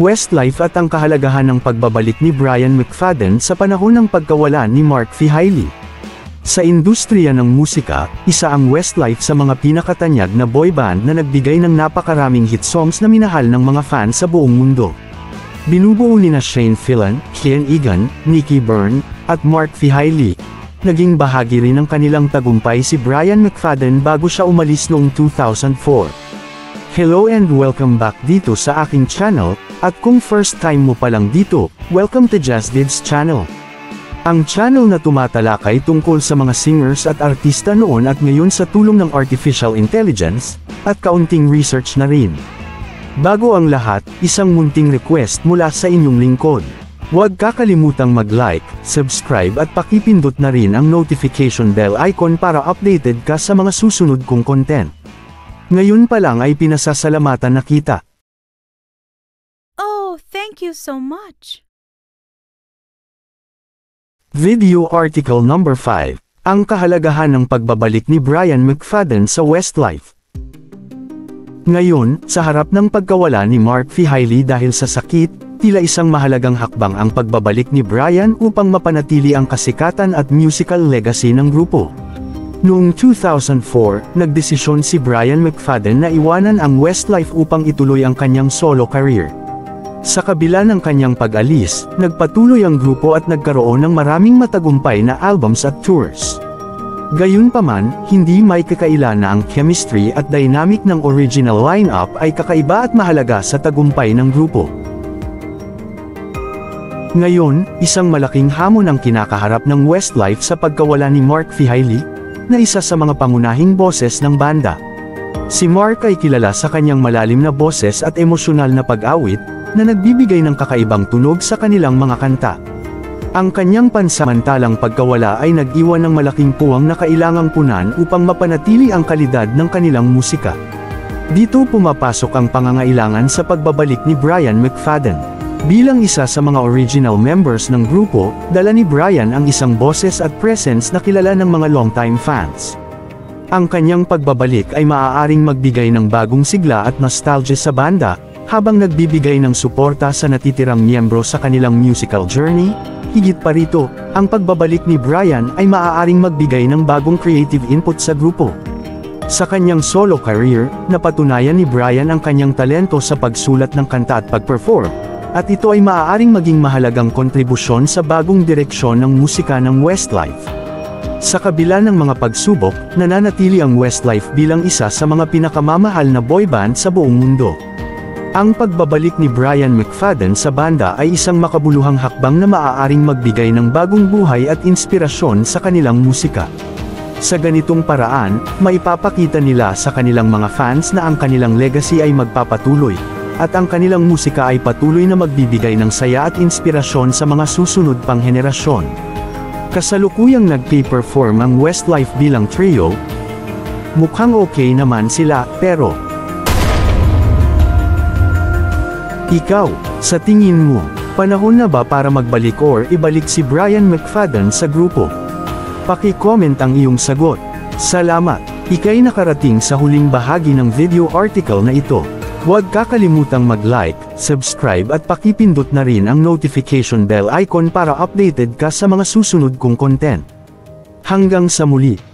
Westlife at ang kahalagahan ng pagbabalik ni Brian McFadden sa panahon ng pagkawala ni Mark Feehailey. Sa industriya ng musika, isa ang Westlife sa mga pinakatanyag na boy band na nagbigay ng napakaraming hit songs na minahal ng mga fans sa buong mundo. Binubuo nina Shane Filan, Ken Egan, Nicky Byrne, at Mark Feehailey. Naging bahagi rin ng kanilang tagumpay si Brian McFadden bago siya umalis noong 2004. Hello and welcome back dito sa aking channel, at kung first time mo pa lang dito, welcome to JazzVids channel. Ang channel na tumatalakay tungkol sa mga singers at artista noon at ngayon sa tulong ng artificial intelligence, at kaunting research na rin. Bago ang lahat, isang munting request mula sa inyong lingkod. Huwag kakalimutang mag-like, subscribe at pakipindot na rin ang notification bell icon para updated ka sa mga susunod kong content. Ngayon pa lang ay pinasasalamatan na kita. Oh, thank you so much. Video article number 5. Ang kahalagahan ng pagbabalik ni Brian McFadden sa Westlife. Ngayon, sa harap ng pagkawala ni Mark Feehailey dahil sa sakit, tila isang mahalagang hakbang ang pagbabalik ni Brian upang mapanatili ang kasikatan at musical legacy ng grupo. Noong 2004, nagdesisyon si Brian McFadden na iwanan ang Westlife upang ituloy ang kanyang solo career. Sa kabila ng kanyang pag-alis, nagpatuloy ang grupo at nagkaroon ng maraming matagumpay na albums at tours. Gayunpaman, hindi may kakaila na ang chemistry at dynamic ng original lineup ay kakaiba at mahalaga sa tagumpay ng grupo. Ngayon, isang malaking hamon ang kinakaharap ng Westlife sa pagkawala ni Mark Feehailey, na isa sa mga pangunahing boses ng banda. Si Mark ay kilala sa kanyang malalim na boses at emosyonal na pag-awit, na nagbibigay ng kakaibang tunog sa kanilang mga kanta. Ang kanyang pansamantalang pagkawala ay nag-iwan ng malaking puwang na kailangang punan upang mapanatili ang kalidad ng kanilang musika. Dito pumapasok ang pangangailangan sa pagbabalik ni Brian McFadden. Bilang isa sa mga original members ng grupo, dala ni Brian ang isang boses at presence na kilala ng mga longtime fans. Ang kanyang pagbabalik ay maaaring magbigay ng bagong sigla at nostalgia sa banda, habang nagbibigay ng suporta sa natitirang miyembro sa kanilang musical journey. Higit pa rito, ang pagbabalik ni Brian ay maaaring magbigay ng bagong creative input sa grupo. Sa kanyang solo career, napatunayan ni Brian ang kanyang talento sa pagsulat ng kanta at pag-perform, at ito ay maaaring maging mahalagang kontribusyon sa bagong direksyon ng musika ng Westlife. Sa kabila ng mga pagsubok, nananatili ang Westlife bilang isa sa mga pinakamamahal na boy band sa buong mundo. Ang pagbabalik ni Brian McFadden sa banda ay isang makabuluhang hakbang na maaaring magbigay ng bagong buhay at inspirasyon sa kanilang musika. Sa ganitong paraan, maipapakita nila sa kanilang mga fans na ang kanilang legacy ay magpapatuloy, at ang kanilang musika ay patuloy na magbibigay ng saya at inspirasyon sa mga susunod pang henerasyon. Kasalukuyang nagpe-perform ang Westlife bilang trio. Mukhang okay naman sila, pero ikaw, sa tingin mo, panahon na ba para magbalik or ibalik si Brian McFadden sa grupo? Paki-comment ang iyong sagot. Salamat! Ika'y nakarating sa huling bahagi ng video article na ito. Huwag kakalimutang mag-like, subscribe at pakipindot na rin ang notification bell icon para updated ka sa mga susunod kong content. Hanggang sa muli!